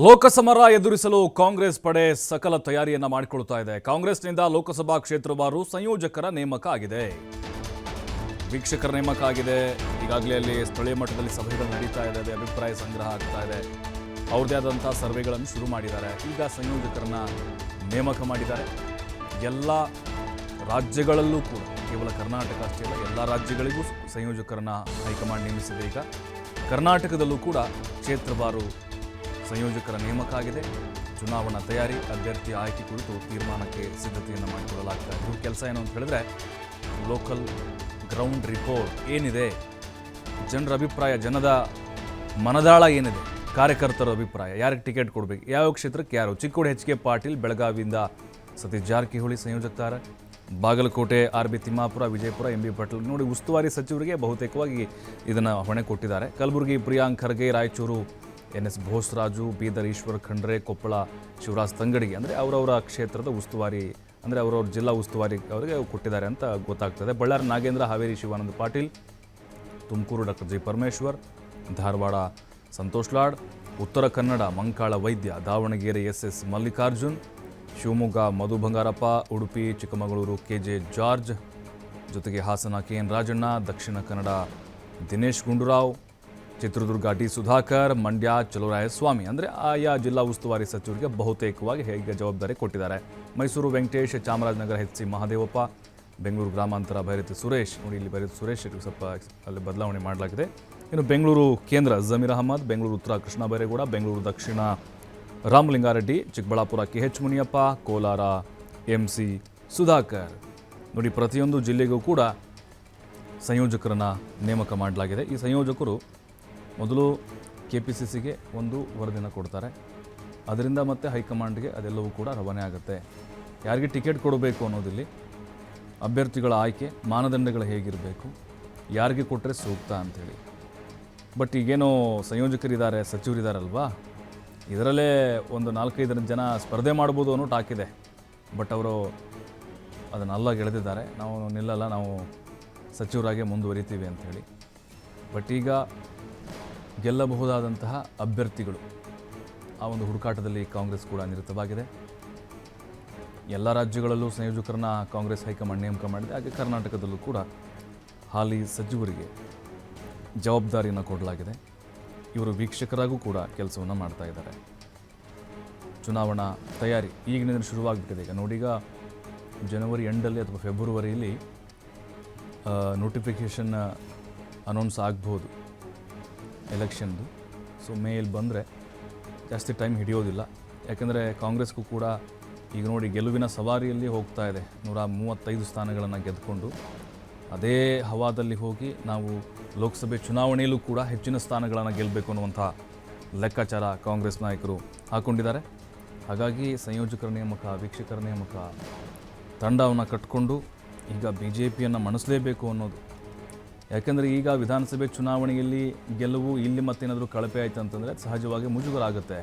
ಲೋಕಸಮರ ಎದುರಿಸಲು ಕಾಂಗ್ರೆಸ್ ಪಡೆ ಸಕಲ ತಯಾರಿಯನ್ನ ಮಾಡಿಕೊಳ್ಳುತ್ತಾ ಇದೆ. ಕಾಂಗ್ರೆಸ್ನಿಂದ ಲೋಕಸಭಾ ಕ್ಷೇತ್ರವಾರು ಸಂಯೋಜಕರ ನೇಮಕ ಆಗಿದೆ, ವೀಕ್ಷಕರ ನೇಮಕ ಆಗಿದೆ. ಈಗಾಗಲೇ ಅಲ್ಲಿ ಸ್ಥಳೀಯ ಮಟ್ಟದಲ್ಲಿ ಸಭೆಗಳು ನಡೀತಾ ಇದೆ, ಅಭಿಪ್ರಾಯ ಸಂಗ್ರಹ ಆಗ್ತಾ ಇದೆ, ಅವ್ರದ್ದೇ ಆದಂಥ ಸರ್ವೆಗಳನ್ನು ಶುರು ಮಾಡಿದ್ದಾರೆ. ಈಗ ಸಂಯೋಜಕರನ್ನ ನೇಮಕ ಮಾಡಿದ್ದಾರೆ. ಎಲ್ಲ ರಾಜ್ಯಗಳಲ್ಲೂ ಕೂಡ, ಕೇವಲ ಕರ್ನಾಟಕ ಅಷ್ಟೇ ಅಲ್ಲ, ಎಲ್ಲ ರಾಜ್ಯಗಳಿಗೂ ಸಂಯೋಜಕರನ್ನ ಹೈಕಮಾಂಡ್ ನೇಮಿಸಿದೆ. ಈಗ ಕರ್ನಾಟಕದಲ್ಲೂ ಕೂಡ ಕ್ಷೇತ್ರವಾರು ಸಂಯೋಜಕರ ನೇಮಕ ಆಗಿದೆ. ಚುನಾವಣಾ ತಯಾರಿ, ಅಭ್ಯರ್ಥಿ ಆಯ್ಕೆ ಕುರಿತು ತೀರ್ಮಾನಕ್ಕೆ ಸಿದ್ಧತೆಯನ್ನು ಮಾಡಿಕೊಳ್ಳಲಾಗ್ತಾ ಇದೆ. ಇವ್ರ ಕೆಲಸ ಏನು ಅಂತ ಹೇಳಿದ್ರೆ, ಲೋಕಲ್ ಗ್ರೌಂಡ್ ರಿಪೋರ್ಟ್ ಏನಿದೆ, ಜನರ ಅಭಿಪ್ರಾಯ, ಜನದ ಮನದಾಳ ಏನಿದೆ, ಕಾರ್ಯಕರ್ತರ ಅಭಿಪ್ರಾಯ, ಯಾರಿಗೆ ಟಿಕೆಟ್ ಕೊಡಬೇಕು, ಯಾವ ಕ್ಷೇತ್ರಕ್ಕೆ ಯಾರು. ಚಿಕ್ಕೋಡಿ ಎಚ್ ಕೆ ಪಾಟೀಲ್, ಬೆಳಗಾವಿಯಿಂದ ಸತೀಶ್ ಜಾರಕಿಹೊಳಿ ಸಂಯೋಜಕ್ತಾರೆ. Bagalkote R B Timmapur, Vijayapura M B Patil. ನೋಡಿ, ಉಸ್ತುವಾರಿ ಸಚಿವರಿಗೆ ಬಹುತೇಕವಾಗಿ ಇದನ್ನು ಹೊಣೆ ಕೊಟ್ಟಿದ್ದಾರೆ. ಕಲಬುರಗಿ ಪ್ರಿಯಾಂಕ್ ಖರ್ಗೆ, ರಾಯಚೂರು ಎನ್ ಎಸ್ ಬೋಸರಾಜು, ಬೀದರ್ ಈಶ್ವರ್ ಖಂಡ್ರೆ, ಕೊಪ್ಪಳ ಶಿವರಾಜ್ ತಂಗಡಿಗೆ, ಅಂದರೆ ಅವರವರ ಕ್ಷೇತ್ರದ ಉಸ್ತುವಾರಿ, ಅಂದರೆ ಅವರವ್ರ ಜಿಲ್ಲಾ ಉಸ್ತುವಾರಿ ಅವರಿಗೆ ಕೊಟ್ಟಿದ್ದಾರೆ ಅಂತ ಗೊತ್ತಾಗ್ತದೆ. Ballari Nagendra, Haveri Shivananda Patil, Tumakuru doctor G Parameshwar, Dharwad Santosh Lad, Uttara Kannada Mankal Vaidya, Davanagere S S Mallikarjun, Shivamogga Madhu Bangarappa, Udupi Chikkamagaluru K J George, ಜೊತೆಗೆ Hassan K N Rajanna, Dakshina Kannada Dinesh Gundu Rao, Chitradurga D Sudhakar, Mandya Chaluvarayaswamy. ಅಂದರೆ ಆಯಾ ಜಿಲ್ಲಾ ಉಸ್ತುವಾರಿ ಸಚಿವರಿಗೆ ಬಹುತೇಕವಾಗಿ ಹೇಗೆ ಜವಾಬ್ದಾರಿ ಕೊಟ್ಟಿದ್ದಾರೆ. ಮೈಸೂರು ವೆಂಕಟೇಶ್, ಚಾಮರಾಜನಗರ ಎಚ್ ಸಿ ಮಹದೇವಪ್ಪ, ಬೆಂಗಳೂರು ಗ್ರಾಮಾಂತರ ಭೈರತಿ ಸುರೇಶ್. ನೋಡಿ, ಇಲ್ಲಿ ಭೈರತಿ ಸುರೇಶ್ ಸ್ವಲ್ಪ ಅಲ್ಲಿ ಬದಲಾವಣೆ ಮಾಡಲಾಗಿದೆ. ಇನ್ನು ಬೆಂಗಳೂರು ಕೇಂದ್ರ ಜಮೀರ್ ಅಹಮದ್, ಬೆಂಗಳೂರು ಉತ್ತರ ಕೃಷ್ಣ ಬೈರೇಗೌಡ, ಬೆಂಗಳೂರು ದಕ್ಷಿಣ Ramalinga Reddy, Chikkaballapur K H Muniyappa, Kolar M C Sudhakar. ನೋಡಿ, ಪ್ರತಿಯೊಂದು ಜಿಲ್ಲೆಗೂ ಕೂಡ ಸಂಯೋಜಕರನ್ನು ನೇಮಕ ಮಾಡಲಾಗಿದೆ. ಈ ಸಂಯೋಜಕರು ಮೊದಲು KPCCಗೆ ಒಂದು ವರದಿನ ಕೊಡ್ತಾರೆ, ಅದರಿಂದ ಮತ್ತೆ ಹೈಕಮಾಂಡ್ಗೆ ಅದೆಲ್ಲವೂ ಕೂಡ ರವಾನೆ ಆಗುತ್ತೆ. ಯಾರಿಗೆ ಟಿಕೆಟ್ ಕೊಡಬೇಕು ಅನ್ನೋದಿಲ್ಲಿ, ಅಭ್ಯರ್ಥಿಗಳ ಆಯ್ಕೆ ಮಾನದಂಡಗಳು ಹೇಗಿರಬೇಕು, ಯಾರಿಗೆ ಕೊಟ್ಟರೆ ಸೂಕ್ತ ಅಂಥೇಳಿ. ಬಟ್ ಈಗೇನೋ ಸಂಯೋಜಕರಿದ್ದಾರೆ, ಸಚಿವರಿದ್ದಾರಲ್ವಾ, ಇದರಲ್ಲೇ ಒಂದು 4-5 ಜನ ಸ್ಪರ್ಧೆ ಮಾಡ್ಬೋದು ಅನ್ನೋ ಟಾಕಿದೆ. ಬಟ್ ಅವರು ಅದನ್ನೆಲ್ಲ ಗೆಳೆದಿದ್ದಾರೆ, ನಾವು ನಿಲ್ಲಲ್ಲ, ನಾವು ಸಚಿವರಾಗೆ ಮುಂದುವರಿತೀವಿ ಅಂಥೇಳಿ. ಬಟ್ ಈಗ ಗೆಲ್ಲಬಹುದಾದಂತಹ ಅಭ್ಯರ್ಥಿಗಳು, ಆ ಒಂದು ಹುಡುಕಾಟದಲ್ಲಿ ಕಾಂಗ್ರೆಸ್ ಕೂಡ ನಿರತವಾಗಿದೆ. ಎಲ್ಲ ರಾಜ್ಯಗಳಲ್ಲೂ ಸಂಯೋಜಕರನ್ನ ಕಾಂಗ್ರೆಸ್ ಹೈಕಮಾಂಡ್ ನೇಮಕ ಮಾಡಿದೆ. ಹಾಗೆ ಕರ್ನಾಟಕದಲ್ಲೂ ಕೂಡ ಹಾಲಿ ಸಚಿವರಿಗೆ ಜವಾಬ್ದಾರಿಯನ್ನು ಕೊಡಲಾಗಿದೆ. ಇವರು ವೀಕ್ಷಕರಾಗೂ ಕೂಡ ಕೆಲಸವನ್ನು ಮಾಡ್ತಾ ಇದ್ದಾರೆ. ಚುನಾವಣಾ ತಯಾರಿ ಈಗಿನಿಂದ ಶುರುವಾಗ್ಬಿಟ್ಟಿದೆ. ಈಗ ನೋಡಿ, ಈಗ ಜನವರಿ ಎಂಡಲ್ಲಿ ಅಥವಾ ಫೆಬ್ರವರಿಯಲ್ಲಿ ನೋಟಿಫಿಕೇಷನ್ ಅನೌನ್ಸ್ ಆಗ್ಬೋದು ಎಲೆಕ್ಷನ್ದು. ಸೊ ಮೇಲ್ ಬಂದರೆ ಜಾಸ್ತಿ ಟೈಮ್ ಹಿಡಿಯೋದಿಲ್ಲ. ಯಾಕೆಂದರೆ ಕಾಂಗ್ರೆಸ್ಗೂ ಕೂಡ ಈಗ ನೋಡಿ, ಗೆಲುವಿನ ಸವಾರಿಯಲ್ಲಿ ಹೋಗ್ತಾ ಇದೆ. 135 ಸ್ಥಾನಗಳನ್ನು ಗೆದ್ದುಕೊಂಡು ಅದೇ ಹವಾದಲ್ಲಿ ಹೋಗಿ ನಾವು ಲೋಕಸಭೆ ಚುನಾವಣೆಯಲ್ಲೂ ಕೂಡ ಹೆಚ್ಚಿನ ಸ್ಥಾನಗಳನ್ನು ಗೆಲ್ಲಬೇಕು ಅನ್ನುವಂಥ ಲೆಕ್ಕಾಚಾರ ಕಾಂಗ್ರೆಸ್ ನಾಯಕರು ಹಾಕ್ಕೊಂಡಿದ್ದಾರೆ. ಹಾಗಾಗಿ ಸಂಯೋಜಕರ ನೇಮಕ, ವೀಕ್ಷಕರ ನೇಮಕ, ತಂಡವನ್ನು ಕಟ್ಟಿಕೊಂಡು ಈಗ BJPಯನ್ನು ಮಣಿಸಲೇಬೇಕು ಅನ್ನೋದು. ಯಾಕೆಂದರೆ ಈಗ ವಿಧಾನಸಭೆ ಚುನಾವಣೆಯಲ್ಲಿ ಗೆಲುವು ಇಲ್ಲಿ ಮತ್ತೇನಾದರೂ ಕಳಪೆ ಆಯಿತು ಅಂತಂದರೆ ಸಹಜವಾಗಿ ಮುಜುಗರ ಆಗುತ್ತೆ.